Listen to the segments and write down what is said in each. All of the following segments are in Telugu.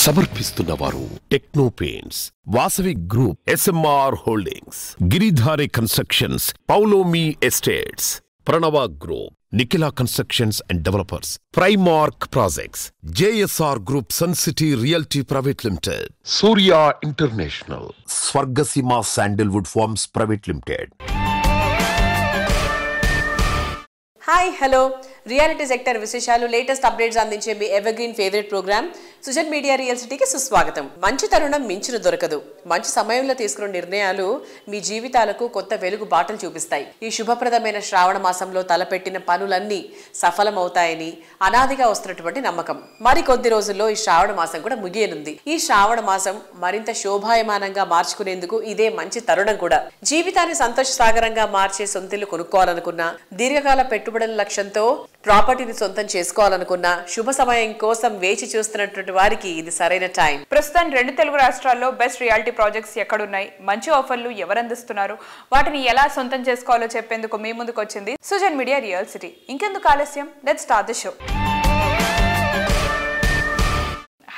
సమర్పిస్తున్నవారు techno paints, Vasavi group, SMR holdings, Giridhari constructions, Paulomi estates, Pranava group, Nikhila constructions and developers, Primark projects, JSR group, sun city realty private limited, Surya international, Swargaseema sandalwood farms private limited. Hi hello, reality sector విశేషాలు, లేటెస్ట్ అప్డేట్స్ అందించే మీ evergreen favourite programme Sujan media real సిటీకి సుస్వాగతం. మంచి తరుణం మించిన దొరకదు. మంచి సమయంలో తీసుకున్న నిర్ణయాలు మీ జీవితాలకు కొత్త వెలుగు బాటలు చూపిస్తాయి. ఈ శుభప్రదమైన శ్రావణ మాసంలో తలపెట్టిన పనులన్నీ సఫలమవుతాయని అనాదిగా వస్తున్నటువంటి నమ్మకం. మరికొద్ది రోజుల్లో ఈ శ్రావణ మాసం కూడా ముగియనుంది. ఈ శ్రావణ మాసం మరింత శోభాయమానంగా మార్చుకునేందుకు ఇదే మంచి తరుణం కూడా. జీవితాన్ని సంతోష సాగరంగా మార్చే సొంతిల్లు కొనుక్కోవాలనుకున్నా, దీర్ఘకాల పెట్టుబడుల లక్ష్యంతో ప్రాపర్టీని సొంతం చేసుకోవాలనుకున్న, శుభ సమయం కోసం వేచి చూస్తున్నటువంటి వారికి ఇది సరైన టైం. ప్రస్తుతం 2 తెలుగు రాష్ట్రాల్లో బెస్ట్ రియాలిటీ ప్రాజెక్ట్స్ ఎక్కడున్నాయి, మంచి ఆఫర్లు ఎవరు అందిస్తున్నారు, వాటిని ఎలా సొంతం చేసుకోవాలో చెప్పేందుకు మీ ముందుకు వచ్చింది సుజన్ మీడియా రియల్ సిటీ. ఇంకెందుకు ఆలస్యం, let's start the show.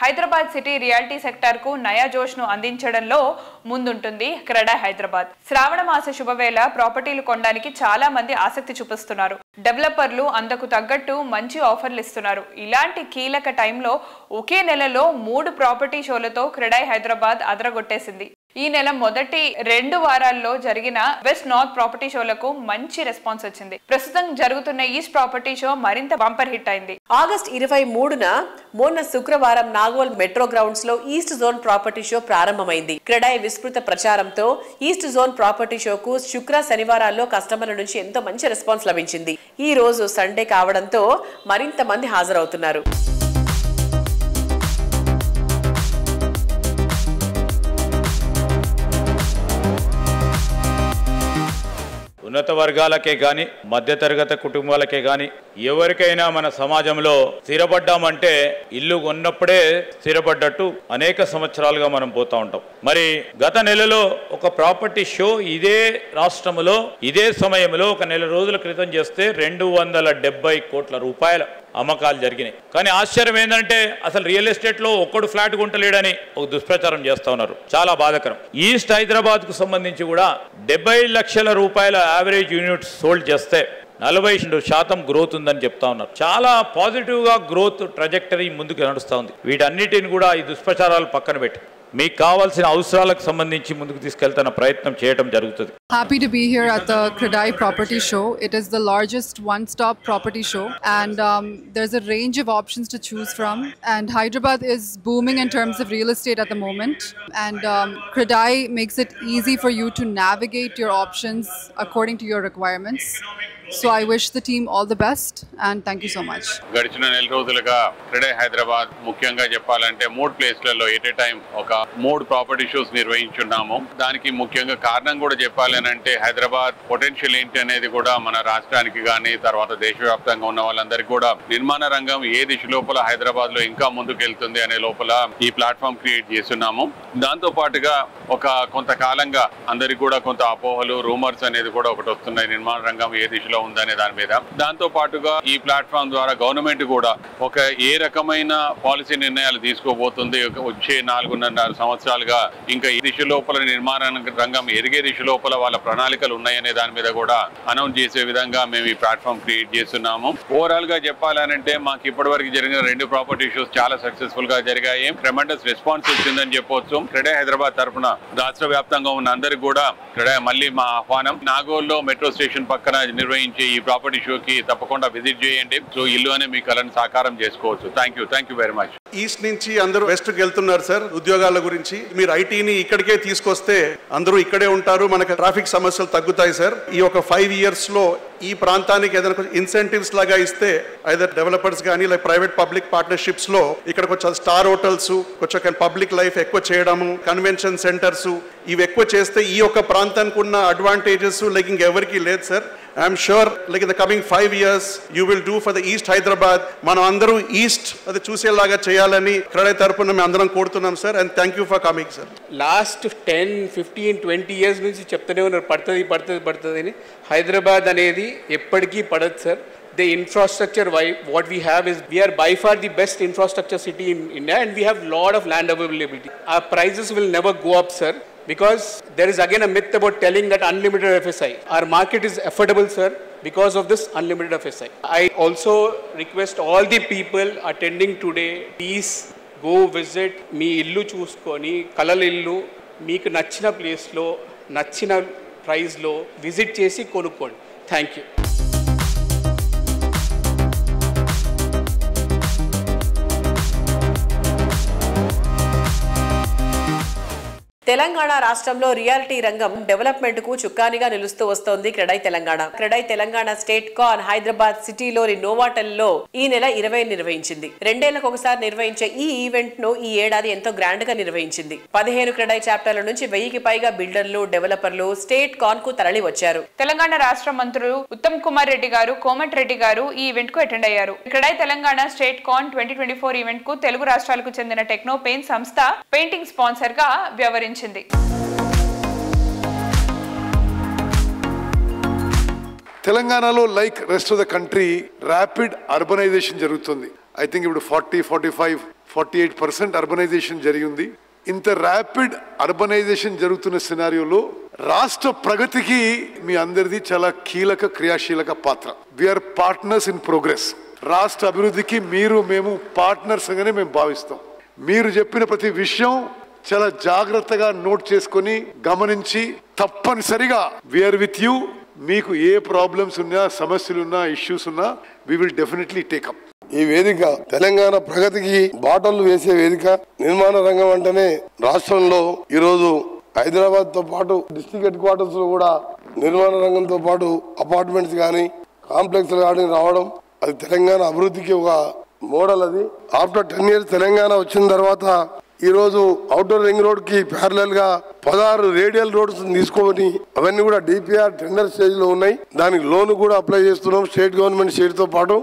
Hyderabad city reality sector కు నయా జోష్ ను అందించడంలో ముందుంటుంది క్రెడాయ్ హైదరాబాద్. శ్రావణ మాస శుభవేళ ప్రాపర్టీలు కొనడానికి చాలా మంది ఆసక్తి చూపిస్తున్నారు. డెవలపర్లు అందుకు తగ్గట్టు మంచి ఆఫర్లు ఇస్తున్నారు. ఇలాంటి కీలక టైంలో ఒకే నెలలో 3 ప్రాపర్టీ షోలతో క్రెడాయ్ హైదరాబాద్ అదరగొట్టేసింది. ఈ నెల మొదటి 2 వారాల్లో జరిగిన వెస్ట్ నార్త్ ప్రాపర్టీ షోలకు మంచి రెస్పాన్స్ వచ్చింది. ప్రస్తుతం జరుగుతున్న ఈస్ట్ ప్రాపర్టీ షో మరింత బంపర్ హిట్ అయింది. ఆగస్టు 23న మొన్న శుక్రవారం నాగోల్ మెట్రో గ్రౌండ్స్ లో ఈస్ట్ జోన్ ప్రాపర్టీ షో ప్రారంభమైంది. క్రెడాయ్ విస్తృత ప్రచారంతో ఈస్ట్ జోన్ ప్రాపర్టీ షోకు శుక్ర శనివారాల్లో కస్టమర్ల నుంచి ఎంతో మంచి రెస్పాన్స్ లభించింది. ఈ రోజు సండే కావడంతో మరింత మంది హాజరవుతున్నారు. ఉన్నత వర్గాలకే కానీ, మధ్యతరగతి కుటుంబాలకే కానీ, ఎవరికైనా మన సమాజంలో స్థిరపడ్డామంటే ఇల్లు కొన్నప్పుడే స్థిరపడ్డట్టు అనేక సంవత్సరాలుగా మనం పోతూ ఉంటాం. మరి గత నెలలో ఒక ప్రాపర్టీ షో ఇదే రాష్ట్రంలో ఇదే సమయంలో ఒక నెల రోజుల క్రితం చేస్తే 270 కోట్ల రూపాయల అమ్మకాలు జరిగినాయి. కానీ ఆశ్చర్యం ఏంటంటే అసలు రియల్ ఎస్టేట్లో ఒక్కడు ఫ్లాట్ కొంటలేడని ఒక దుష్ప్రచారం చేస్తూ ఉన్నారు. చాలా బాధాకరం. ఈస్ట్ హైదరాబాద్ కు సంబంధించి కూడా 70 లక్షల రూపాయల యావరేజ్ యూనిట్స్ సోల్డ్ చేస్తే 42% గ్రోత్ ఉందని చెప్తా ఉన్నారు. చాలా పాజిటివ్గా గ్రోత్ ట్రజెక్టరీ ముందుకు నడుస్తూ ఉంది. వీటన్నిటిని కూడా ఈ దుష్ప్రచారాలు పక్కన పెట్టి మీకు కావాల్సిన అవసరాలకు సంబంధించి ముందుకు తీసుకెళ్తున్న ప్రయత్నం చేయడం జరుగుతుంది. Happy to be here at the Credai Property Show. It is the largest one-stop property show and there's a range of options to choose from, and Hyderabad is booming in terms of real estate at the moment, and Credai makes it easy for you to navigate your options according to your requirements. So I wish the team all the best and thank you so much. గడిచిన నెల రోజులుగా క్రెడాయ్ హైదరాబాద్ ముఖ్యంగా చెప్పాలంటే 3 ప్లేస్లలో ఎట్ ఏ టైం ఒక 3 ప్రాపర్టీ షోస్ నిర్వహించున్నాము. దానికి ముఖ్యంగా కారణం కూడా చెప్పాలనంటే హైదరాబాద్ పొటెన్షియల్ ఏంటి అనేది కూడా మన రాష్ట్రానికి కానీ తర్వాత దేశవ్యాప్తంగా ఉన్న వాళ్ళందరికీ కూడా నిర్మాణ రంగం ఏ దిశ లోపల హైదరాబాద్ లో ఇంకా ముందుకు వెళ్తుంది అనే లోపల ఈ ప్లాట్ఫామ్ క్రియేట్ చేస్తున్నాము. దాంతో పాటుగా ఒక కొంతకాలంగా అందరికి కూడా కొంత అపోహలు, రూమర్స్ అనేది కూడా ఒకటి వస్తున్నాయి నిర్మాణ రంగం ఏ దిశలో ఉందనే దాని మీద. దాంతో పాటుగా ఈ ప్లాట్ఫామ్ ద్వారా గవర్నమెంట్ కూడా ఒక ఏ రకమైన పాలసీ నిర్ణయాలు తీసుకోబోతుంది వచ్చే 4.5 సంవత్సరాలుగా, ఇంకా ఈ దిశ లోపల నిర్మాణ రంగం ఎదిగే దిశ లోపల వాళ్ళ ప్రణాళికలు ఉన్నాయనే దాని మీద కూడా అనౌన్స్ చేసే విధంగా మేము ఈ ప్లాట్ఫామ్ క్రియేట్ చేస్తున్నాము. ఓవరాల్ గా చెప్పాలనంటే మాకు ఇప్పటివరకు జరిగిన 2 ప్రాపర్టీ షోస్ చాలా సక్సెస్ఫుల్ గా జరిగాయి. ట్రెమెండస్ రెస్పాన్స్ వచ్చిందని చెప్పొచ్చు. క్రెడాయ్ హైదరాబాద్ తరఫున రాష్ట్ర వ్యాప్తంగా ఉన్న అందరికి కూడా క్రెడాయ్ మళ్ళీ మా ఆహ్వానం. నాగోల్లో మెట్రో స్టేషన్ పక్కన నిర్వహించే ఈ ప్రాపర్టీ షోకి తప్పకుండా విజిట్ చేయండి. సో ఇల్లు అనే మీ కళను సాకారం చేసుకోవచ్చు. Thank you very much. East నుంచి అందరూ వెస్ట్ కి వెళ్తున్నారు సార్ ఉద్యోగాల గురించి. మీరు ఐటీని ఇక్కడికే తీసుకొస్తే అందరూ ఇక్కడే ఉంటారు, మనకు ట్రాఫిక్ సమస్యలు తగ్గుతాయి సార్. ఈ ఒక 5 years లో ఈ ప్రాంతానికి ఏదైనా కొంచెం ఇన్సెంటివ్స్ లాగా ఇస్తే ఐదర్ డెవలపర్స్ కానీ లైక్ ప్రైవేట్ పబ్లిక్ పార్ట్నర్షిప్స్ లో ఇక్కడ కొంచెం స్టార్ హోటల్స్, కొంచెం పబ్లిక్ లైఫ్ ఎక్కువ చేయడము, కన్వెన్షన్ సెంటర్స్ ఇవి ఎక్కువ చేస్తే ఈ యొక్క ప్రాంతానికి ఉన్న అడ్వాంటేజెస్ లైక్ ఇంకెవరికి లేదు sir. I'm sure like in the coming 5 years you will do for the east Hyderabad. మనం అందరూ ఈస్ట్ అది చూసేలాగా చేయాలని క్రెడాయ్ తరపున మేము అందరం కోరుతున్నాం sir. And thank you for coming sir. Last 10, 15, 20 years నుంచి చెప్తూనే ఉన్నారు పడుతుంది అని. హైదరాబాద్ అనేది ఎప్పటికీ పడదు sir. the infrastructure, what we have is we are by far the best infrastructure city in India, and we have lot of land availability. Our prices will never go up, sir, because there is again a myth about telling that unlimited FSI. Our market is affordable, sir, because of this unlimited FSI. I also request all the people attending today, please go visit మీ ఇల్లు చూసుకొని కలల ఇల్లు మీకు నచ్చిన ప్లేస్లో నచ్చిన ప్రైస్లో విజిట్ చేసి కొనుక్కోండి. Thank you. తెలంగాణ రాష్ట్రంలో రియాలిటీ రంగం డెవలప్మెంట్ కు చుక్కానిగా నిలుస్తూ వస్తోంది క్రెడై తెలంగాణ. క్రెడై తెలంగాణ స్టేట్ కాన్ హైదరాబాద్ సిటీలోని నోవాటెల్ లో ఈ నెల 20 నిర్వహించింది. 2 ఏళ్లకు ఒకసారి నిర్వహించే ఈ ఈవెంట్ ను ఈ ఏడాది ఎంతో గ్రాండ్ గా నిర్వహించింది. 15 క్రెడై చాప్టర్ల నుంచి 1000కి పైగా బిల్డర్లు, డెవలపర్లు స్టేట్ కాన్ కు తరలి వచ్చారు. తెలంగాణ రాష్ట్ర మంత్రులు ఉత్తమ్ కుమార్ రెడ్డి గారు, కోమటి రెడ్డి గారు ఈ ఈవెంట్ కు అటెండ్ అయ్యారు. CREDAI Telangana state con 2024 event కు తెలుగు రాష్ట్రాలకు చెందిన టెక్నో పెయిన్ సంస్థ పెయింటింగ్ స్పాన్సర్ గా వ్యవహరించింది. తెలంగాణలో like rest of the country rapid urbanisation జరుగుతుంది. ఐ థింక్ ఇప్పుడు 40-45-48% అర్బనైజేషన్ జరిగింది. ఇంత ర్యాపిడ్ అర్బనైజేషన్ జరుగుతున్న సినారియోలో రాష్ట్ర ప్రగతికి మీ అందరిది చాలా కీలక క్రియాశీలక పాత్ర. We're partners in progress. రాష్ట్ర అభివృద్ధికి మేము పార్ట్నర్స్ గానే మేము భావిస్తాం. మీరు చెప్పిన ప్రతి విషయం చాలా జాగ్రత్తగా నోట్ చేసుకొని గమనించి తప్పనిసరిగా వీఆర్ విత్ యూ. మీకు ఏ ప్రాబ్లమ్స్ ఉన్నా, సమస్యలు ఉన్నా, ఇష్యూస్ ఉన్నా వి విల్ డెఫినెట్లీ టేకప్. ఈ వేదిక తెలంగాణ ప్రగతికి బాటలు వేసే వేదిక. నిర్మాణ రంగం అంటేనే రాష్ట్రంలో ఈరోజు హైదరాబాద్ తో పాటు డిస్ట్రిక్ట్ హెడ్ క్వార్టర్స్ లో కూడా నిర్మాణ రంగంతో పాటు అపార్ట్మెంట్స్ కానీ కాంప్లెక్స్ కానీ రావడం, అది తెలంగాణ అభివృద్ధికి ఒక మోడల్. అది ఆఫ్టర్ 10 years తెలంగాణ వచ్చిన తర్వాత ఈరోజు అవుటర్ రింగ్ రోడ్ కి ప్యారలల్ గా 16 రేడియల్ రోడ్స్ తీసుకొని అవన్నీ కూడా డిపిఆర్ టెండర్ స్టేజ్ లో ఉన్నాయి. దానికి లోన్ కూడా అప్లై చేస్తున్నాం. స్టేట్ గవర్నమెంట్ స్టేట్ తో పాటు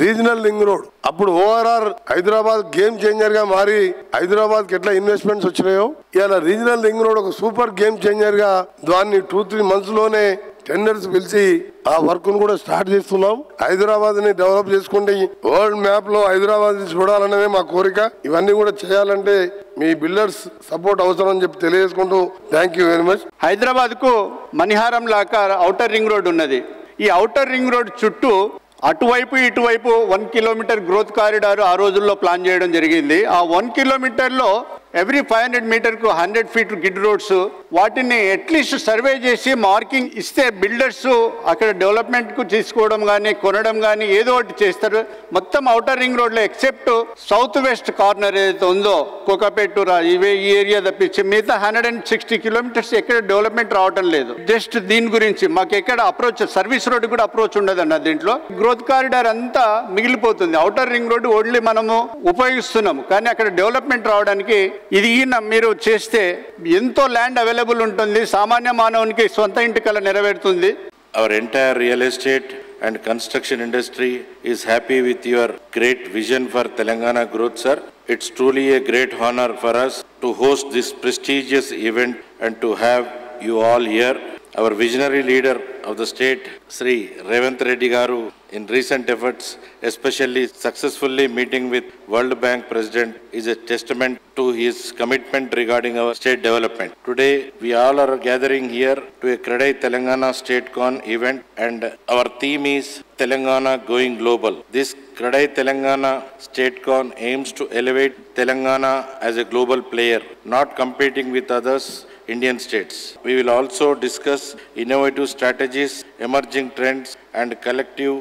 రీజనల్ రింగ్ రోడ్ అప్పుడు ఓఆర్ఆర్ హైదరాబాద్ గేమ్ చేంజర్ గా మారి హైదరాబాద్ కి ఎట్లా ఇన్వెస్ట్మెంట్స్ వచ్చినాయో ఇలా రీజనల్ రింగ్ రోడ్ ఒక సూపర్ గేమ్ చేంజర్ గా దాన్ని 2-3 months లోనే టెండర్స్ పిలిచి ఆ వర్క్ ను కూడా స్టార్ట్ చేస్తున్నాం. హైదరాబాద్ ని డెవలప్ చేసుకుంటే వరల్డ్ మ్యాప్ లో హైదరాబాద్ చూడాలనేదే మా కోరిక. ఇవన్నీ కూడా చేయాలంటే మీ బిల్డర్స్ సపోర్ట్ అవసరం అని చెప్పి తెలియజేసుకుంటూ thank you very much. Hyderabad కు మణిహారం లాగా ఔటర్ రింగ్ రోడ్ ఉన్నది. ఈ ఔటర్ రింగ్ రోడ్ చుట్టూ అటువైపు ఇటువైపు 1 kilometer గ్రోత్ కారిడార్ ఆ రోజుల్లో ప్లాన్ చేయడం జరిగింది. ఆ 1 kilometerలో ఎవ్రీ 500 meter కు 100 feet గిడ్ రోడ్స్, వాటిని అట్లీస్ట్ సర్వే చేసి మార్కింగ్ ఇస్తే బిల్డర్స్ అక్కడ డెవలప్మెంట్ కు తీసుకోవడం కానీ కొనడం కానీ ఏదో ఒకటి చేస్తారు. మొత్తం ఔటర్ రింగ్ రోడ్ లో ఎక్సెప్ట్ సౌత్ వెస్ట్ కార్నర్ ఏదైతే ఉందో కోకాపేటూరా ఈ ఏరియా తప్పించి మిగతా 160 kilometers ఎక్కడ డెవలప్మెంట్ రావటం లేదు. జస్ట్ దీని గురించి మాకు ఎక్కడ అప్రోచ్ సర్వీస్ రోడ్ కూడా అప్రోచ్ ఉండదు అన్న. దీంట్లో గ్రోత్ కారిడార్ అంతా మిగిలిపోతుంది. ఔటర్ రింగ్ రోడ్ ఓన్లీ మనము ఉపయోగిస్తున్నాము కానీ అక్కడ డెవలప్మెంట్ రావడానికి ఇది మీరు చేస్తే ఎంతో ల్యాండ్ అవైలబుల్ ఉంటుంది. సామాన్య మానవునికి సొంత ఇంటి కల నెరవేరుతుంది. Our entire real estate and construction industry is happy with your great vision for Telangana growth, sir. It's truly a great honor for us to host this prestigious event and to have you all here. Our visionary leader of the state, Sri Revanth Reddy Garu, in recent efforts, especially successfully meeting with World Bank President, is a testament to his commitment regarding our state development. Today, we all are gathering here to a Credai Telangana StateCon event, and our theme is Telangana Going Global. This Credai Telangana StateCon aims to elevate Telangana as a global player, not competing with others Indian states. We will also discuss innovative strategies, emerging trends, and collective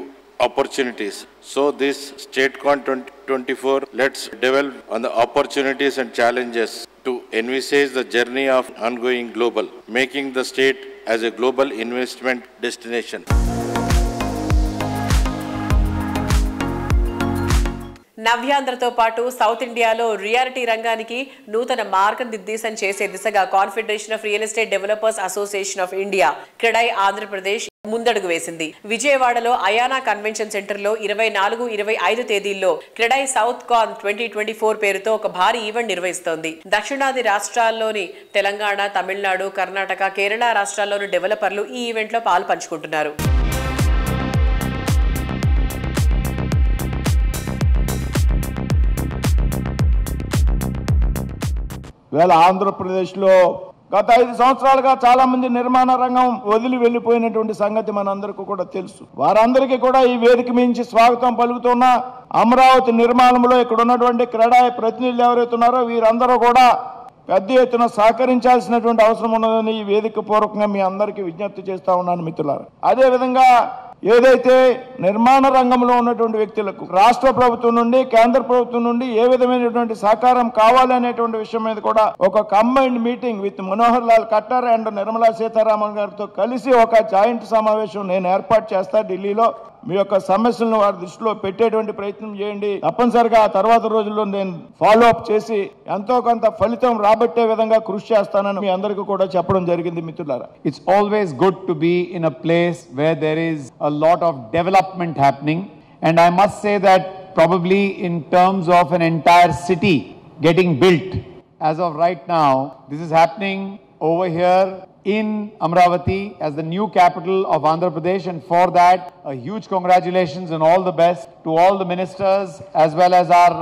opportunities. So this StateCon 2024, let's delve on the opportunities and challenges to envisage the journey of ongoing global, making the state as a global investment destination. నవ్యాంధ్రతో పాటు సౌత్ ఇండియాలో రియాలిటీ రంగానికి నూతన మార్గనిర్దేశం చేసే దిశగా confederation of real estate developers association of India CREDAI Andhra Pradesh ముందడుగు వేసింది. విజయవాడలో అయానా కన్వెన్షన్ సెంటర్ లో 24-25 తేదీల్లో క్రెడై సౌత్ కాన్ 2024 పేరుతో ఒక భారీ ఈవెంట్ నిర్వహిస్తోంది. దక్షిణాది రాష్ట్రాల్లోని తెలంగాణ, తమిళనాడు, కర్ణాటక, కేరళ రాష్ట్రాల్లోని డెవలపర్లు ఈ ఈవెంట్ లో పాలు పంచుకుంటున్నారు. ఇవాళ ఆంధ్రప్రదేశ్లో గత 5 సంవత్సరాలుగా చాలా మంది నిర్మాణ రంగం వదిలి వెళ్లిపోయినటువంటి సంగతి మనందరికీ కూడా తెలుసు. వారందరికీ కూడా ఈ వేదిక మించి స్వాగతం పలుకుతున్న అమరావతి నిర్మాణంలో ఇక్కడ ఉన్నటువంటి క్రెడాయి ప్రతినిధులు ఎవరైతే ఉన్నారో వీరందరూ కూడా పెద్ద ఎత్తున సహకరించాల్సినటువంటి అవసరం ఉన్నదని ఈ వేదిక పూర్వకంగా మీ అందరికీ విజ్ఞప్తి చేస్తా ఉన్నాను మిత్రులారా. అదేవిధంగా ఏదైతే నిర్మాణ రంగంలో ఉన్నటువంటి వ్యక్తులకు రాష్ట్ర ప్రభుత్వం నుండి కేంద్ర ప్రభుత్వం నుండి ఏ విధమైనటువంటి సహకారం కావాలి అనేటువంటి విషయం మీద కూడా ఒక combined meeting with Manohar Lal Khattar and Nirmala Sitharaman గారితో కలిసి ఒక జాయింట్ సమావేశం నేను ఏర్పాటు చేస్తా ఢిల్లీలో. మీ యొక్క సమస్యలను వారి దృష్టిలో పెట్టేటువంటి ప్రయత్నం చేయండి. తప్పనిసరిగా ఆ తర్వాత రోజుల్లో నేను ఫాలో అప్ చేసి ఎంతో కొంత ఫలితం రాబట్టే విధంగా కృషి చేస్తానని మీ అందరికీ కూడా చెప్పడం జరిగింది మిత్రులారా. It's always good to be in a place where there is a lot of development happening, and I must say that probably in terms of an entire city getting built as of right now, this is happening over here in Amravati as the new capital of Andhra Pradesh, and for that a huge congratulations and all the best to all the ministers as well as our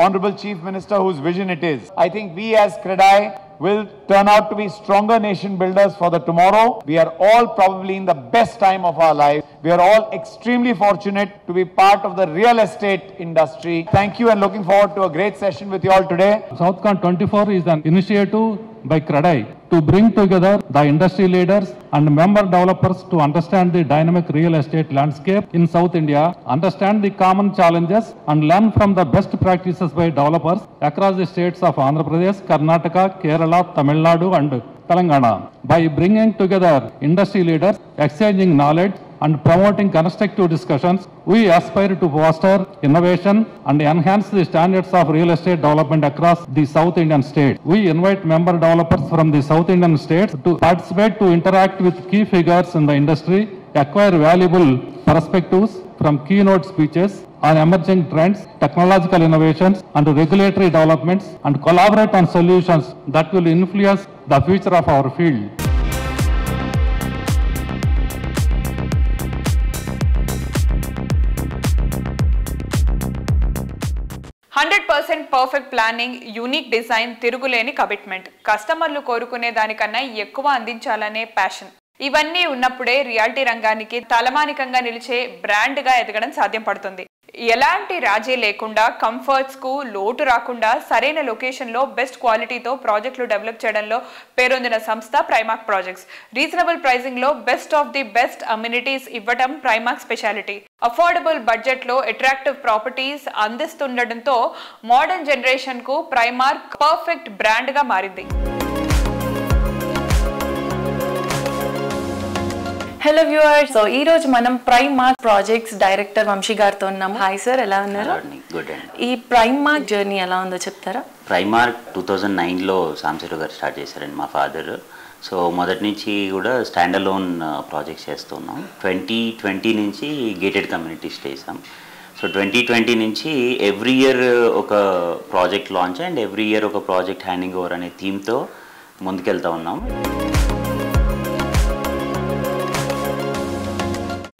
Honorable Chief Minister whose vision it is. I think we as CREDAI will turn out to be stronger nation builders for the tomorrow. We are all probably in the best time of our life. We are all extremely fortunate to be part of the real estate industry. Thank you and looking forward to a great session with you all today. Southcon 24 is an initiative by CREDAI to bring together the industry leaders and member developers to understand the dynamic real estate landscape in South India, understand the common challenges and learn from the best practices by developers across the states of Andhra Pradesh, Karnataka, Kerala, Tamil Nadu and Telangana. By bringing together industry leaders, exchanging knowledge and promoting constructive discussions, we aspire to foster innovation and enhance the standards of real estate development across the South Indian states. We invite member developers from the South Indian states to participate, to interact with key figures in the industry, acquire valuable perspectives from keynote speeches on emerging trends, technological innovations and regulatory developments, and collaborate on solutions that will influence the future of our field. Perfect planning, unique design, తిరుగులేని కమిట్మెంట్, కస్టమర్లు కోరుకునే దానికన్నా ఎక్కువ అందించాలనే ప్యాషన్, ఇవన్నీ ఉన్నప్పుడే రియాలిటీ రంగానికి తలమానికంగా నిలిచే బ్రాండ్ గా ఎదగడం సాధ్యం పడుతుంది. ఎలాంటి రాజీ లేకుండా, కంఫర్ట్స్ కు లోటు రాకుండా సరైన లొకేషన్ లో బెస్ట్ క్వాలిటీతో ప్రాజెక్టులు డెవలప్ చేయడంలో పేరొందిన సంస్థ ప్రైమార్క్ ప్రాజెక్ట్స్. రీజనబుల్ ప్రైసింగ్ లో best of the best amenities ఇవ్వడం ప్రైమార్క్ స్పెషాలిటీ. అఫోర్డబుల్ బడ్జెట్ లో అట్రాక్టివ్ ప్రాపర్టీస్ అందిస్తుండటంతో మోడర్న్ జనరేషన్ కు ప్రైమార్క్ పర్ఫెక్ట్ బ్రాండ్ గా మారింది. హలో వ్యూవర్స్, సో ఈ రోజు మనం ప్రైమార్క్ ప్రాజెక్ట్స్ డైరెక్టర్ వంశీ గారితో ఉన్నాము. హాయ్ సార్, ఎలా ఉన్నారు? గుడ్ అండి. ఈ ప్రైమార్క్ జర్నీ ఎలా ఉందో చెప్తారా? ప్రైమార్క్ 2009లో సాంబశివరావు గారు స్టార్ట్ చేశారండి, మా ఫాదర్. సో మొదటి నుంచి కూడా స్టాండ్ అలోన్ ప్రాజెక్ట్స్ చేస్తున్నాం. 2020 నుంచి గేటెడ్ కమ్యూనిటీస్ చేసాం. సో 2020 నుంచి ఎవ్రీ ఇయర్ ఒక project launch and every year ఒక ప్రాజెక్ట్ హ్యాండింగ్ ఓవర్ అనే థీమ్తో ముందుకెళ్తా ఉన్నాం.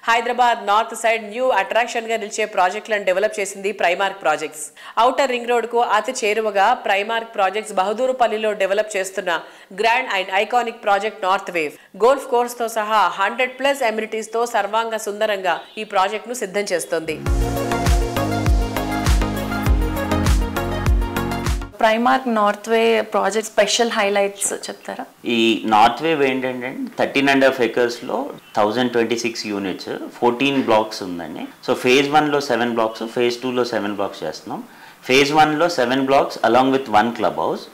Hyderabad north side new attraction గా నిలిచే ప్రాజెక్టులను డెవలప్ చేసింది Primark projects. Outer ring road కు అతి చేరువగా ప్రైమార్క్ ప్రాజెక్ట్స్ బహదూరుపల్లిలో డెవలప్ చేస్తున్న grand and iconic project north wave golf course తో సహా 100+ అమ్యూనిటీస్ తో సర్వాంగ సుందరంగా ఈ ప్రాజెక్ట్ ను సిద్ధం చేస్తోంది. Primark north way project special highlights చెప్తారా? ఈ నార్త్ వేవ్ ఏంటంటే 13.5 acres లో 1026 యూనిట్స్, 14 బ్లాక్స్ ఉందండి. సో ఫేజ్ 1లో 7 బ్లాక్స్, ఫేజ్ 2లో 7 బ్లాక్స్ చేస్తున్నాం. ఫేజ్ 1లో 7 blocks along with 1 club house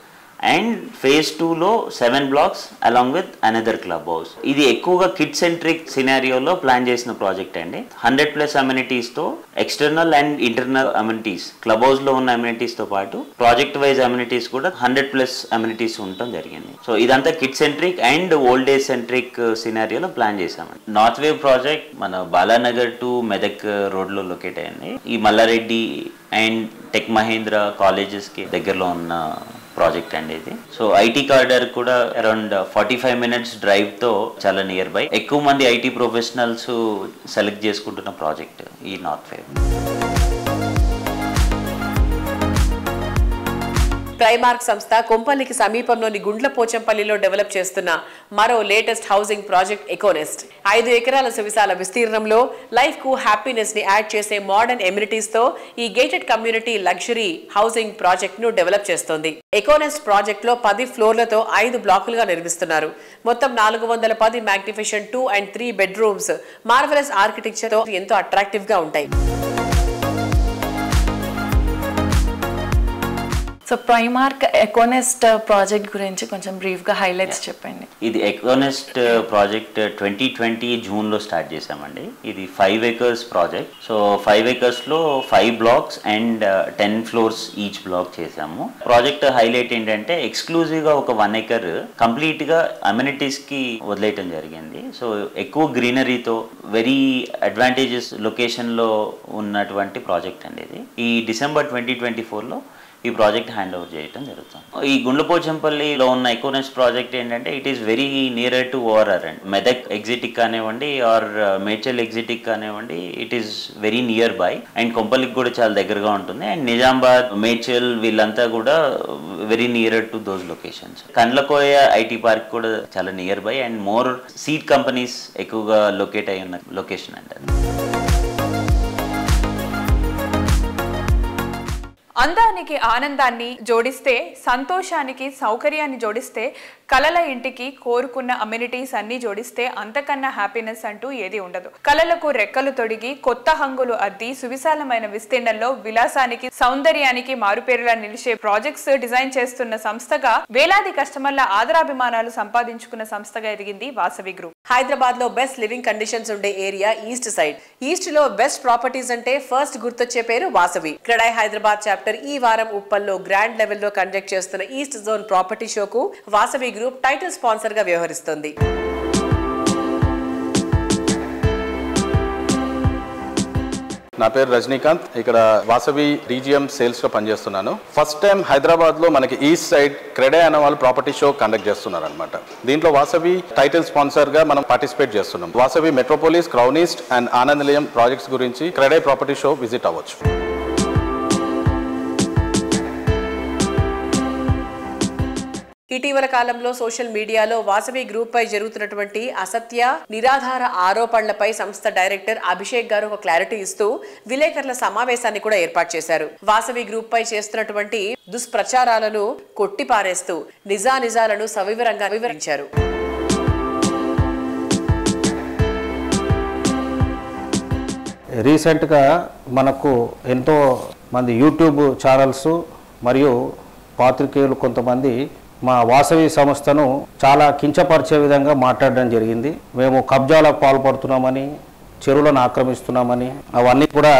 and phase 2లో 7 blocks along with another club house. ఇది ఎక్కువగా కిడ్ సెంట్రిక్ సినారియోలో ప్లాన్ చేసిన ప్రాజెక్ట్ అండి. 100+ అమ్యూనిటీస్తో external and internal amenities, club హౌస్లో ఉన్న అమ్యూనిటీస్తో పాటు ప్రాజెక్ట్ వైజ్ అమ్యూనిటీస్ కూడా 100+ అమ్యూనిటీస్ ఉండటం జరిగింది. సో ఇదంతా kid centric and old age centric సినారియోలో ప్లాన్ చేశామండి. నార్త్ వేవ్ ప్రాజెక్ట్ మన బాలానగర్ టు మెదక్ రోడ్లో లొకేట్ అయింది. ఈ మల్లారెడ్డి అండ్ టెక్ మహేంద్ర కాలేజెస్కి దగ్గరలో ఉన్న ప్రాజెక్ట్ అండి ఇది. సో ఐటీ కారిడార్ కూడా అరౌండ్ 45 minutes డ్రైవ్తో చాలా నియర్ బై. ఎక్కువ మంది ఐటీ ప్రొఫెషనల్స్ సెలెక్ట్ చేసుకుంటున్న ప్రాజెక్ట్ ఈ నార్త్ వేవ్. ప్రైమార్క్ సంస్థ కొంపల్లికి సమీపంలోని గుండ్లపోచంపల్లిలో డెవలప్ చేస్తున్న మరో లేటెస్ట్ హౌసింగ్ ప్రాజెక్ట్ ఎకోనెస్ట్ 5 ఎకరాల సువిశాల విస్తీర్ణంలో లైఫ్ కు హ్యాపీనెస్ ని యాడ్ చేసే మోడర్న్ ఎమ్యూనిటీస్ తో ఈ gated community luxury housing project ను డెవలప్ చేస్తోంది. ఎకోనెస్ట్ ప్రాజెక్ట్ లో 10 ఫ్లోర్లతో 5 బ్లాకులుగా నిర్మిస్తున్నారు. మొత్తం 410 magnificent 2 and 3 bedrooms marvellous architecture తో ఎంతో అట్రాక్టివ్ గా ఉంటాయి. సో ప్రైమార్క్ ఎకోనెస్ట్ ప్రాజెక్ట్ గురించి కొంచెం బ్రీఫ్ గా హైలైట్స్ చెప్పండి. ఇది ఎకోనెస్ట్ ప్రాజెక్ట్ 2020 జూన్లో స్టార్ట్ చేసామండి. ఇది 5 acres ప్రాజెక్ట్. సో 5 acres లో 5 blocks and 10 floors each black చేసాము. ప్రాజెక్ట్ హైలైట్ ఏంటంటే ఎక్స్క్లూజివ్గా ఒక 1 acre కంప్లీట్గా అమ్యూనిటీస్కి వదిలేయటం జరిగింది. సో ఎక్కువ గ్రీనరీతో వెరీ అడ్వాంటేజెస్ లొకేషన్లో ఉన్నటువంటి ప్రాజెక్ట్ అండి ఇది. ఈ డిసెంబర్ 2024లో ఈ ప్రాజెక్ట్ హ్యాండ్ ఓవర్ చేయడం జరుగుతుంది. ఈ గుండ్లపోచంపల్లిలో ఉన్న ఎకోనెస్ట్ ప్రాజెక్ట్ ఏంటంటే it is very near to ORR and Medak ఎగ్జిటిక్ కానివ్వండి ఆర్ మేడ్చల్ ఎగ్జిటిక్ కానివ్వండి, it is very nearby and కొంపల్లికి కూడా చాలా దగ్గరగా ఉంటుంది. అండ్ నిజామాబాద్, మేడ్చల్ వీళ్ళంతా కూడా very near to those locations. Kandlakoya IT park కూడా చాలా nearby and more seed companies ఎక్కువగా లొకేట్ అయి ఉన్న లొకేషన్ అంటారు. అందానికి ఆనందాన్ని జోడిస్తే, సంతోషానికి సౌకర్యాన్ని జోడిస్తే, కలల ఇంటికి కోరుకున్న అమ్యూనిటీస్ అన్ని జోడిస్తే అంతకన్నా హ్యాపీనెస్ అంటూ ఏది ఉండదు. కలలకు రెక్కలు తొడిగి కొత్త హంగులు అద్ది సువిశాలమైన విస్తీర్ణంలో విలాసానికి సౌందర్యానికి మారుపేరులా నిలిచే ప్రాజెక్ట్స్ డిజైన్ చేస్తున్న సంస్థగా వేలాది కస్టమర్ల ఆదరాభిమానాలు సంపాదించుకున్న సంస్థగా ఎదిగింది వాసవి గ్రూప్. హైదరాబాద్ లో బెస్ట్ లివింగ్ కండిషన్స్ ఉండే ఏరియా ఈస్ట్ సైడ్. ఈస్ట్ లో బెస్ట్ ప్రాపర్టీస్ అంటే ఫస్ట్ గుర్తొచ్చే పేరు వాసవి. క్రెడై హైదరాబాద్ చాప్టర్ ఈ వారం ఉప్పల్లో గ్రాండ్ లెవెల్లో కండక్ట్ చేస్తున్న ఈస్ట్ జోన్ ప్రాపర్టీ షోకు వాసవి గ్రూప్ టైటిల్ స్పాన్సర్ గా వ్యవహరిస్తుంది. నా పేరు రజనీకాంత్. ఇక్కడ వాసవి DGM సేల్స్ లో పనిచేస్తున్నాను. ఫస్ట్ టైం హైదరాబాద్ లో మనకి ఈస్ట్ సైడ్ క్రెడై అనే వాళ్ళు ప్రాపర్టీ షో కండక్ట్ చేస్తున్నారు అనమాట. దీంట్లో వాసవి టైటిల్ స్పాన్సర్ గా మనం పార్టిసిపేట్ చేస్తున్నాం. Vasavi Metropolis, crown east and Anand నిలయం ప్రాజెక్ట్స్ గురించి క్రెడై ప్రాపర్టీ షో విజిట్ అవ్వచ్చు. ఇటీవల కాలంలో సోషల్ మీడియాలో వాసవి గ్రూప్ పై జరుగుతున్నటువంటి అసత్య నిరాధార ఆరోపణలపై సంస్థ డైరెక్టర్ అభిషేక్ గారు ఒక క్లారిటీ ఇస్తూ విలేకరుల సమావేశాన్ని కూడా ఏర్పాటు చేశారు. వాసవి గ్రూప్ పై చేస్తున్నటువంటి దుష్ప్రచారాలను కొట్టిపారేస్తూ నిజానిజాలను సవివరంగా వివరించారు. రీసెంట్గా మనకు ఎంతో మంది యూట్యూబ్ ఛానల్స్ మరియు పాత్రికేయులు కొంతమంది మా వాసవి సంస్థను చాలా కించపరిచే విధంగా మాట్లాడడం జరిగింది. మేము కబ్జాలకు పాల్పడుతున్నామని, చెరువులను ఆక్రమిస్తున్నామని, అవన్నీ కూడా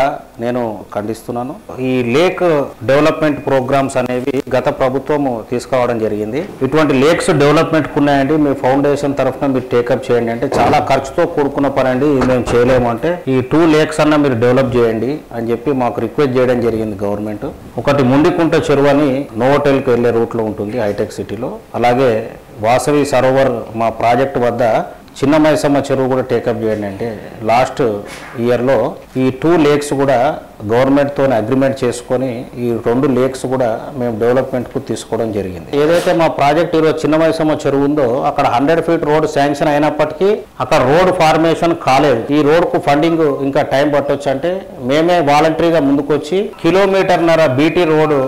నేను ఖండిస్తున్నాను. ఈ లేక్ డెవలప్మెంట్ ప్రోగ్రామ్స్ అనేవి గత ప్రభుత్వం తీసుకురావడం జరిగింది. ఇటువంటి లేక్స్ డెవలప్మెంట్ ఉన్నాయండి, మీ ఫౌండేషన్ తరఫున మీరు టేకప్ చేయండి అంటే చాలా ఖర్చుతో కూడుకున్న పని అండి, మేము చేయలేము అంటే ఈ 2 లేక్స్ అన్న మీరు డెవలప్ చేయండి అని చెప్పి మాకు రిక్వెస్ట్ చేయడం జరిగింది గవర్నమెంట్. ఒకటి ముండికుంట చెరువు అని నోవోటెల్కి వెళ్ళే రూట్లో ఉంటుంది హైటెక్ సిటీలో. అలాగే వాసవి సరోవర్ మా ప్రాజెక్టు వద్ద చిన్న మైసమ్మ చెరువు కూడా టేకప్ చేయండి అంటే లాస్ట్ ఇయర్లో ఈ 2 లేక్స్ కూడా గవర్నమెంట్తో అగ్రిమెంట్ చేసుకొని ఈ 2 లేక్స్ కూడా మేము డెవలప్మెంట్కు తీసుకోవడం జరిగింది. ఏదైతే మా ప్రాజెక్ట్ ఈరోజు చిన్న మైసమ్మ చెరువు ఉందో అక్కడ 100 feet రోడ్ శాంక్షన్ అయినప్పటికీ అక్కడ రోడ్ ఫార్మేషన్ కాలేదు. ఈ రోడ్కు ఫండింగ్ ఇంకా టైం పట్టొచ్చు అంటే మేమే వాలంటరీగా ముందుకొచ్చి 1.5 kilometers బీటీ రోడ్డు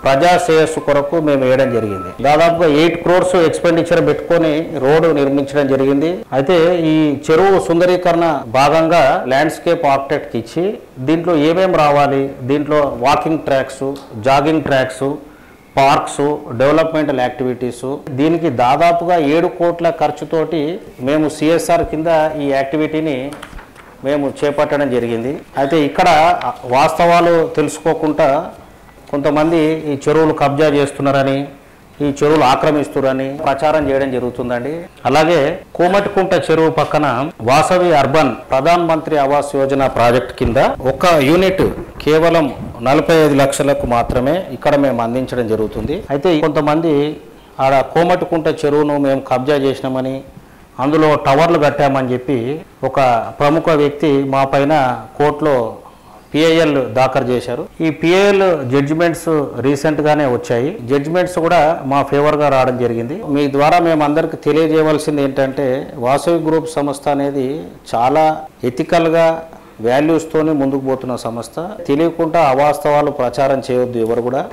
ప్రజా శ్రేయస్సు కొరకు మేము వేయడం జరిగింది. దాదాపుగా 8 crores ఎక్స్పెండిచర్ పెట్టుకొని రోడ్డు నిర్మించడం జరిగింది. అయితే ఈ చెరువు సుందరీకరణ భాగంగా ల్యాండ్స్కేప్ ఆర్కిటెక్ట్కి ఇచ్చి దీంట్లో ఏమేమి రావాలి, దీంట్లో walking tracks, jogging tracks, parks, developmental activities, దీనికి దాదాపుగా 7 కోట్ల ఖర్చుతోటి మేము CSR కింద ఈ యాక్టివిటీని మేము చేపట్టడం జరిగింది. అయితే ఇక్కడ వాస్తవాలు తెలుసుకోకుండా కొంతమంది ఈ చెరువులు కబ్జా చేస్తున్నారని, ఈ చెరువులు ఆక్రమిస్తున్నారని ప్రచారం చేయడం జరుగుతుందండి. అలాగే కోమటికుంట చెరువు పక్కన వాసవి అర్బన్ ప్రధాన్ మంత్రి ఆవాస్ యోజన ప్రాజెక్ట్ కింద ఒక యూనిట్ కేవలం 45 లక్షలకు మాత్రమే ఇక్కడ మేము అందించడం జరుగుతుంది. అయితే కొంతమంది ఆడ కోమటికుంట చెరువును మేము కబ్జా చేసినామని, అందులో టవర్లు కట్టామని చెప్పి ఒక ప్రముఖ వ్యక్తి మా పైన కోర్టులో పిఐఎల్ దాఖలు చేశారు. ఈ పిఐఎల్ జడ్జిమెంట్స్ రీసెంట్గానే వచ్చాయి. జడ్జిమెంట్స్ కూడా మా ఫేవర్గా రావడం జరిగింది. మీ ద్వారా మేము అందరికి తెలియజేయవలసింది ఏంటంటే వాసవి గ్రూప్ సంస్థ అనేది చాలా ఎథికల్గా వాల్యూస్తోనే ముందుకు పోతున్న సంస్థ. తెలియకుండా అవాస్తవాలు ప్రచారం చేయొద్దు ఎవరు కూడా.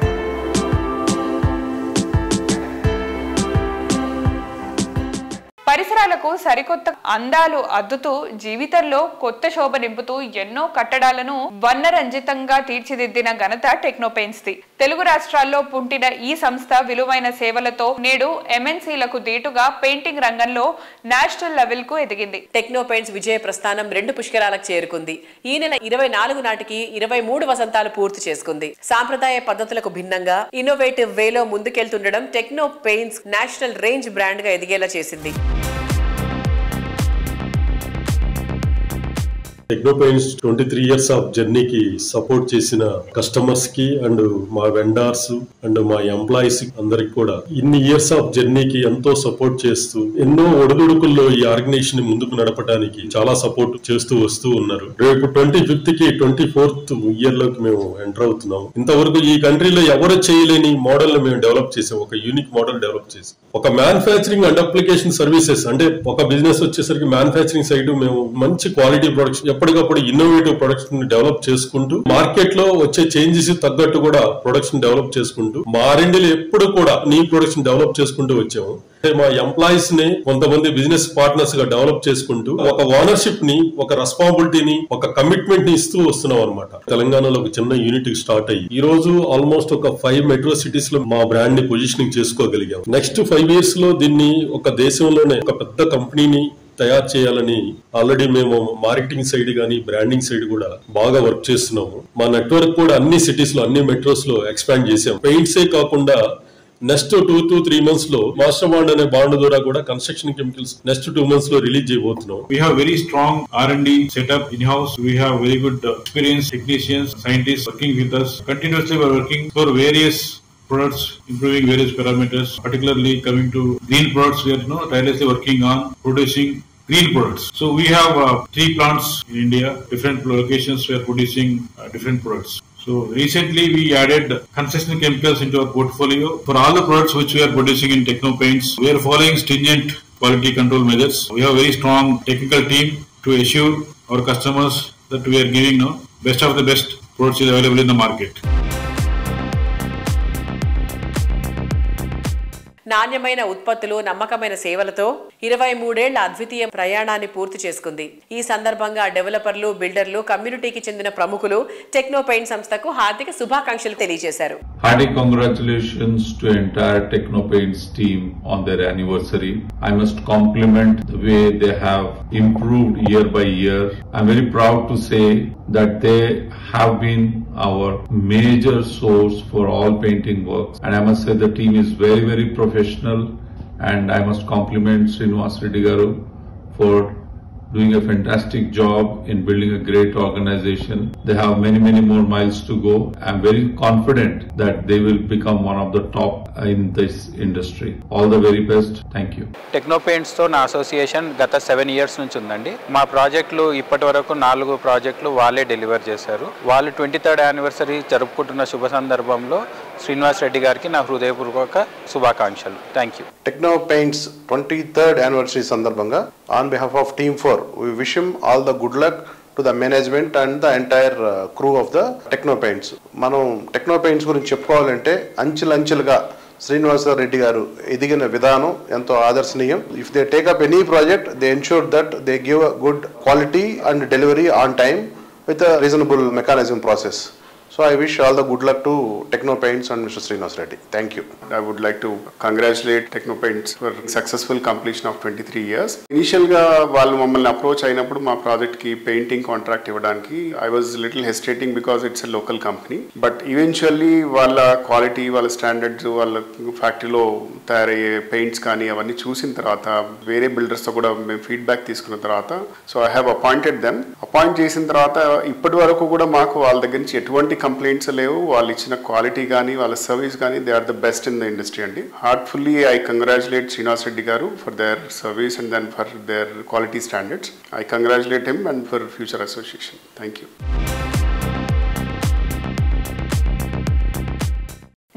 పరిసరాలకు సరికొత్త అందాలు అద్దుతూ జీవితంలో కొత్త శోభ నింపుతూ ఎన్నో కట్టడాలను వర్ణరంజితంగా తీర్చిదిద్దిన ఘనత టెక్నోపెయిన్స్ ది. తెలుగు రాష్ట్రాల్లో పుట్టిన ఈ సంస్థ విలువైన సేవలతో నేడు ఎంఎన్సీలకు దీటుగా పెయింటింగ్ రంగంలో నేషనల్ లెవెల్ కు ఎదిగింది. టెక్నోపెయిన్స్ విజయ ప్రస్థానం 2 పుష్కరాలకు చేరుకుంది. ఈ నెల 24 నాటికి 23 వసంతాలు పూర్తి చేసుకుంది. సాంప్రదాయ పద్ధతులకు భిన్నంగా ఇన్నోవేటివ్ వేలో ముందుకెళ్తుండడం టెక్నోపెయిన్స్ నేషనల్ రేంజ్ బ్రాండ్ గా ఎదిగేలా చేసింది. టెక్నోపెయిన్స్ 23 ఇయర్స్ ఆఫ్ జర్నీకి సపోర్ట్ చేసిన కస్టమర్స్ కి అండ్ మా వెండర్స్ అండ్ మా ఎంప్లాయీస్ అందరికి కూడా ఇన్ని ఇయర్స్ ఆఫ్ జర్నీకి ఎంతో సపోర్ట్ చేస్తూ ఎన్నో ఒడిదుడుకుల్లో ఈ ఆర్గనైజేషన్ ముందుకు నడపడానికి చాలా సపోర్ట్ చేస్తూ వస్తూ ఉన్నారు. రేపు 25th కి 24th ఇయర్ లోకి మేము ఎంటర్ అవుతున్నాం. ఇంతవరకు ఈ కంట్రీలో ఎవరు చేయలేని మోడల్ మేము డెవలప్ చేసాం. ఒక యూనిక్ మోడల్ డెవలప్ చేసాం. ఒక మ్యానుఫ్యాక్చరింగ్ అండ్ అప్లికేషన్ సర్వీసెస్ అంటే ఒక బిజినెస్ వచ్చేసరికి మ్యానుఫ్యాక్చరింగ్ సైడ్ మేము మంచి క్వాలిటీ ప్రొడక్షన్ ఎప్పటికప్పుడు ఇన్నోవేటివ్ ప్రొడక్ట్స్ డెవలప్ చేసుకుంటూ మార్కెట్ లో వచ్చే చేంజెస్ తగ్గట్టు కూడా ప్రొడక్షన్ డెవలప్ చేసుకుంటూ మా R&Dలో ఎప్పుడు కూడా నీ ప్రొడక్షన్ డెవలప్ చేసుకుంటూ వచ్చాము. మా ఎంప్లాయీస్ ని కొంతమంది బిజినెస్ పార్ట్నర్స్ గా డెవలప్ చేసుకుంటూ ఒక ఓనర్షిప్ ని, ఒక రెస్పాన్సిబిలిటీని, ఒక కమిట్మెంట్ ని ఇస్తూ వస్తున్నాం అనమాట. తెలంగాణలో ఒక చిన్న యూనిట్ స్టార్ట్ అయ్యి ఈ రోజు ఆల్మోస్ట్ ఒక 5 మెట్రో సిటీస్ లో మా బ్రాండ్ ని పొజిషనింగ్ చేసుకోగలిగాం. నెక్స్ట్ 5 years లో దీన్ని ఒక దేశంలోనే ఒక పెద్ద కంపెనీని తయారు చేయాలని ఆల్రెడీ మేము మార్కెటింగ్ సైడ్ గానీ బ్రాండింగ్ సైడ్ కూడా బాగా వర్క్ చేస్తున్నాము. మా నెట్వర్క్ కూడా అన్ని సిటీస్ లో అన్ని మెట్రోస్ లో ఎక్స్పాండ్ చేసాం. పెయింట్సే కాకుండా నెక్స్ట్ 2 to 3 months లో మాస్టర్ బాండ్ అనే బాండ్ ద్వారా కూడా కన్స్ట్రక్షన్ కెమికల్స్ నెక్స్ట్ 2 months లో రిలీజ్ చేయబోతున్నాం. We have very strong R&D setup in-house. We have very good experienced technicians, scientists working with us. Continuously we are working for various products, improving various parameters, particularly coming to green products. We are tirelessly working on producing green products. So we have 3 plants in India, different locations we are producing different products. So recently we added construction chemicals into our portfolio. For all the products which we are producing in Technopaints, we are following stringent quality control measures. We have a very strong technical team to assure our customers that we are giving best of the best products is available in the market. నాణ్యమైన ఉత్పత్తులు, నమ్మకమైన సేవలతో 23 ఏళ్ల అద్వితీయ ప్రయాణాన్ని పూర్తి చేసుకుంది. ఈ సందర్భంగా డెవలపర్లు, బిల్డర్లు, కమ్యూనిటీకి చెందిన ప్రముఖులు టెక్నోపెయింట్ సంస్థకు హార్దిక శుభాకాంక్షలు తెలియజేశారు. Hearty congratulations to entire Technopaints team on their anniversary. I must compliment the way they have improved year by year. I'm very proud to say that they have been our major source for all painting works, and I must say the team is very, very professional, and I must compliment Srinivas Reddy garu for doing a fantastic job in building a great organization. They have many, many more miles to go. I'm very confident that they will become one of the top in this industry. All the very best. Thank you. టెక్నోపెయింట్స్ తో నా అసోసియేషన్ గత 7 years నుంచి ఉందండి. మా ప్రాజెక్టులు ఇప్పటి వరకు 4 ప్రాజెక్టులు వాళ్ళే డెలివర్ చేశారు. వాళ్ళు 23rd anniversary జరుపుకుంటున్న శుభ సందర్భంలో శ్రీనివాస్ రెడ్డి గారికి నా హృదయపూర్వక శుభాకాంక్షలు. Thank you. Technopaints 23rd anniversary సందర్భంగా on behalf of team 4 we wish him all the good luck to the management and the entire crew of the Technopaints. మనం టెక్నోపెయింట్స్ గురించి చెప్పుకోవాలంటే అంచెలంచెలుగా శ్రీనివాస రెడ్డి గారు ఎదిగిన విధానం ఎంతో ఆదర్శనీయం. If they take up any project they ensure that they give a good quality and delivery on time with a reasonable mechanism process. So I wish all the good luck to Technopaints and Mr. Srinivas Reddy. Thank you. I would like to congratulate Technopaints for successful completion of 23 years. Initial ga vallu mammalni approach ayinappudu ma project ki painting contract ivvadaniki I was little hesitating because it's a local company. But eventually valla quality, valla standards, valla factory lo tayaraye paints kaani avanni chusin tarvata vere builders tho kuda me feedback తీసుకున్న తర్వాత so I have appointed them. Appoint చేసిన తర్వాత ఇప్పటి వరకు కూడా మాకు వాళ్ళ దగ్గర నుంచి ఎటువంటి కంప్లైంట్స్ లేవు. వాళ్ళు ఇచ్చిన క్వాలిటీ కానీ వాళ్ళ సర్వీస్ కానీ they are the best in the industry అండి. Heartfully I congratulate Srinivas Reddy గారు for their service and then for their quality standards. I congratulate him and for future association. Thank you.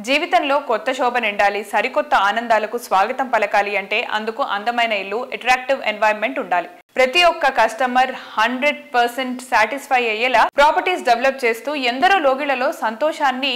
జీవితంలో కొత్త శోభ నిండాలి, సరికొత్త ఆనందాలకు స్వాగతం పలకాలి అంటే అందుకు అందమైన ఇల్లు, అట్రాక్టివ్ ఎన్వైరన్మెంట్ ఉండాలి. ప్రతి ఒక్క కస్టమర్ 100% సాటిస్ఫై అయ్యేలా ప్రాపర్టీస్ డెవలప్ చేస్తూ ఎందరో లోగిళ్లలో సంతోషాన్ని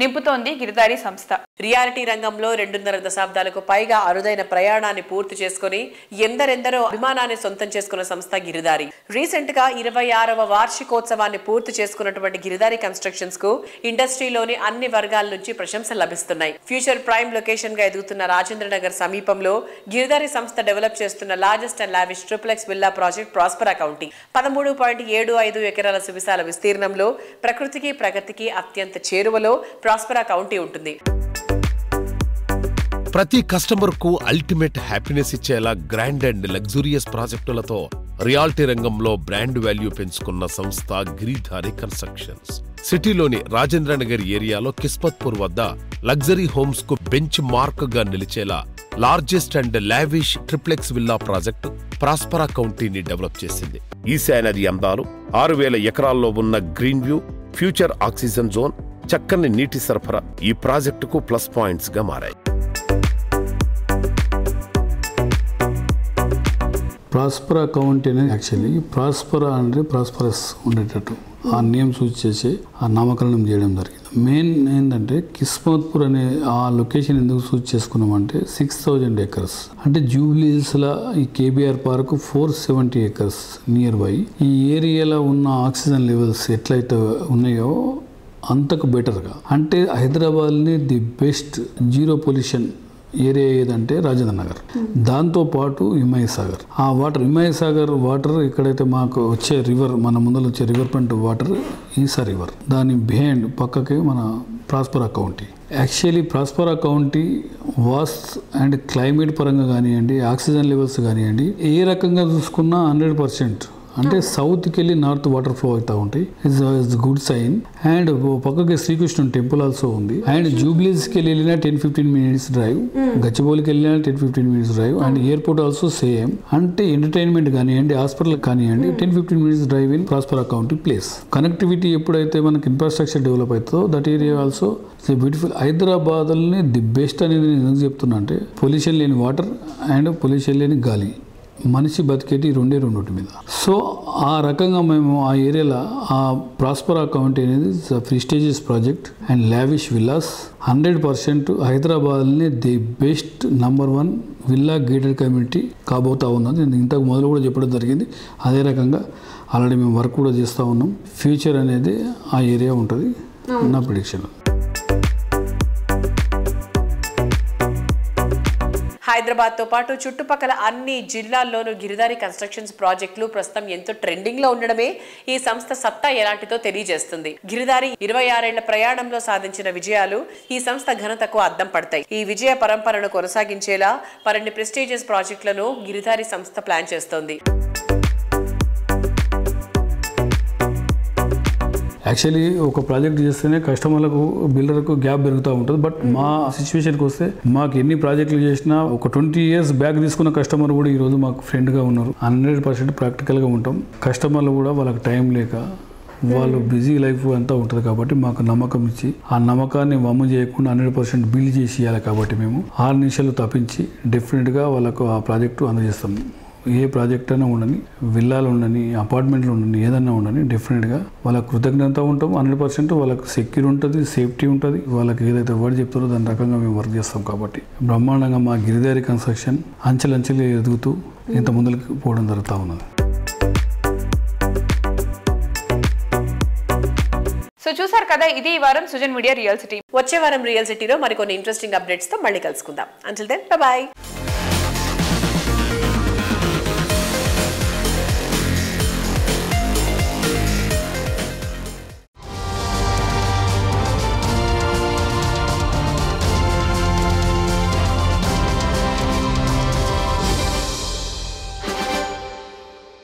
నింపుతోంది గిరిదారి సంస్థ. రియాలిటీ రంగంలో 2.5 దశాబ్దాలకు పైగా అరుదైన ప్రయాణాన్ని పూర్తి చేసుకుని ఎందరెందరో అభిమానాన్ని సొంతం చేసుకున్న సంస్థ గిరిదారి. రీసెంట్ గా 26వ వార్షికోత్సవాన్ని పూర్తి చేసుకున్నటువంటి గిరిదారి కన్స్ట్రక్షన్స్ కు ఇండస్ట్రీలోని అన్ని వర్గాల నుంచి ప్రశంసలు లభిస్తున్నాయి. ఫ్యూచర్ ప్రైమ్ లొకేషన్ గా ఎదుగుతున్న రాజేంద్ర నగర్ సమీపంలో గిరిదారి సంస్థ డెవలప్ చేస్తున్న largest and lavish triplex villa project ప్రాస్పరా county 13.75 ఎకరాల సువిశాల విస్తీర్ణంలో ప్రకృతికి ప్రగతికి అత్యంత చేరువలో ప్రాస్పరా కౌంటీ ఉంటుంది. ప్రతి కస్టమర్ కు అల్టిమేట్ హ్యాపీనెస్ ఇచ్చేలా గ్రాండ్ అండ్ లగ్జూరియస్ ప్రాజెక్టులతో రియాలిటీ రంగంలో బ్రాండ్ వాల్యూ పెంచుకున్న సంస్థ గిరిధారి కన్స్ట్రక్షన్స్. సిటీలోని రాజేంద్రనగర్ ఏరియాలో కిస్మత్పూర్ వద్ద లగ్జరీ హోమ్స్ కు బెంచ్ మార్క్ గా నిలిచేలా largest and lavish triplex villa project Prospera కౌంటీని డెవలప్ చేసింది. ఈశాన్య అందాలు, 6000 ఎకరాల్లో ఉన్న green view, future oxygen zone, చక్కని నీటి సరఫరా ఈ ప్రాజెక్టుకు ప్లస్ పాయింట్స్ గా మారాయి. ప్రాస్పరా కౌంటీ అనేది యాక్చువల్లీ ప్రాస్పరా అంటే ప్రాస్పరస్ ఉండేటట్టు ఆ నేమ్ సూచి చేసి ఆ నామకరణం చేయడం జరిగింది. మెయిన్ ఏంటంటే కిస్మత్పూర్ అనే ఆ లొకేషన్ ఎందుకు సూచి చేసుకున్నామంటే 6000 ఎకర్స్ అంటే జూబ్లీహిల్స్లో ఈ KBR park 470 acres near by. ఈ ఏరియాలో ఉన్న ఆక్సిజన్ లెవెల్స్ ఎట్లయితే ఉన్నాయో అంతకు బెటర్గా అంటే హైదరాబాద్ని the best zero pollution area ఏదంటే రాజేంద్ర నగర్. దాంతోపాటు హిమాయత్ సాగర్, ఆ వాటర్ హిమాయత్ సాగర్ వాటర్ ఎక్కడైతే మాకు వచ్చే రివర్, మన ముందర వచ్చే రివర్ ఫ్రంట్ వాటర్ ఈసా రివర్, దాని బిహైండ్ పక్కకే మన ప్రాస్పరా county. Actually ప్రాస్పరా county was and climate పరంగా కానివ్వండి, ఆక్సిజన్ లెవెల్స్ కానివ్వండి, ఏ రకంగా చూసుకున్నా 100% అంటే సౌత్కి వెళ్ళి నార్త్ వాటర్ ఫ్లో అవుతూ ఉంటాయి. It's good sign. అండ్ పక్కకి శ్రీకృష్ణ టెంపుల్ ఆల్సో ఉంది. అండ్ జూబ్లీస్కి వెళ్ళినా 10-15 మినిట్స్ డ్రైవ్, గచ్చిబౌలికి వెళ్ళినా 10-15 minutes drive. And airport also same. అంటే ఎంటర్టైన్మెంట్ కానివ్వండి, హాస్పిటల్ కానివ్వండి, 10-15 minutes drive in Prospera county place. Connectivity ఎప్పుడైతే మనకి ఇన్ఫ్రాస్ట్రక్చర్ డెవలప్ అవుతుందో that area also it's beautiful. హైదరాబాద్ని ది బెస్ట్ అనేది నేను ఎందుకు చెప్తున్నా అంటే పొల్యూషన్ లేని వాటర్ అండ్ పొల్యూషన్ లేని గాలి, మనిషి బతికేటి 2 మీద. సో ఆ రకంగా మేము ఆ ఏరియాలో ఆ ప్రాస్పరా కౌంటీ అనేది prestigious project and lavish villas 100% హైదరాబాద్ని the best #1 villa gated community కాబోతా ఉన్నది. నేను ఇంతకు మొదలు కూడా చెప్పడం జరిగింది. అదే రకంగా ఆల్రెడీ మేము వర్క్ కూడా చేస్తూ ఉన్నాం. ఫ్యూచర్ అనేది ఆ ఏరియా ఉంటుంది నా ప్రిడిక్షన్. హైదరాబాద్ తో పాటు చుట్టుపక్కల అన్ని జిల్లాల్లోనూ గిరిదారి కన్స్ట్రక్షన్స్ ప్రాజెక్టులు ప్రస్తుతం ఎంతో ట్రెండింగ్ లో ఉండడమే ఈ సంస్థ సత్తా ఎలాంటిదో తెలియజేస్తుంది. గిరిదారి 26 ఏళ్ల ప్రయాణంలో సాధించిన విజయాలు ఈ సంస్థ ఘనతకు అద్దం పడతాయి. ఈ విజయ పరంపరను కొనసాగించేలా మరిన్ని ప్రెస్టీజియస్ ప్రాజెక్టులను గిరిదారి సంస్థ ప్లాన్ చేస్తోంది. యాక్చువల్లీ ఒక ప్రాజెక్ట్ చేస్తేనే కస్టమర్లకు బిల్డర్కు గ్యాప్ పెరుగుతూ ఉంటుంది. బట్ మా సిచ్యువేషన్కి వస్తే మాకు ఎన్ని ప్రాజెక్టులు చేసినా ఒక 20 years బ్యాక్ తీసుకున్న కస్టమర్ కూడా ఈరోజు మాకు ఫ్రెండ్గా ఉన్నారు. 100% ప్రాక్టికల్గా ఉంటాం. కస్టమర్లు కూడా వాళ్ళకి టైం లేక వాళ్ళు బిజీ లైఫ్ అంతా ఉంటుంది కాబట్టి మాకు నమ్మకం ఇచ్చి ఆ నమ్మకాన్ని వమ్ము చేయకుండా 100% బిల్డ్ చేసి ఇవ్వాలి. కాబట్టి మేము 6 నిమిషాలు తప్పించి డెఫినెట్గా వాళ్ళకు ఆ ప్రాజెక్టు అందజేస్తాం. ఏ ప్రాజెక్ట్ అయినా ఉండని, విల్లాలు ఉండని, అపార్ట్మెంట్లు ఉండని, ఏదన్నా ఉండని డెఫినెట్గా వాళ్ళకి కృతజ్ఞత ఉంటాం. 100% వాళ్ళకి సెక్యూర్ ఉంటుంది, సేఫ్టీ ఉంటుంది. వాళ్ళకి ఏదైతే వర్డ్ చెప్తారో దాని రకంగా మేము వర్క్ చేస్తాం. కాబట్టి బ్రహ్మాండంగా మా గిరిదారి కన్స్ట్రక్షన్ అంచెలంచెలు ఎదుగుతూ ఇంత ముందుకు పోవడం జరుగుతూ ఉన్నది. సో చూసారు కదా, ఇది ఈ వారం సుజన్ మీడియా రియల్ సిటీ. వచ్చే వారం రియల్ సిటీలో మరికొన్ని ఇంట్రెస్టింగ్ అప్డేట్స్ తో మళ్ళీ కలుసుకుందాం. Until then bye by.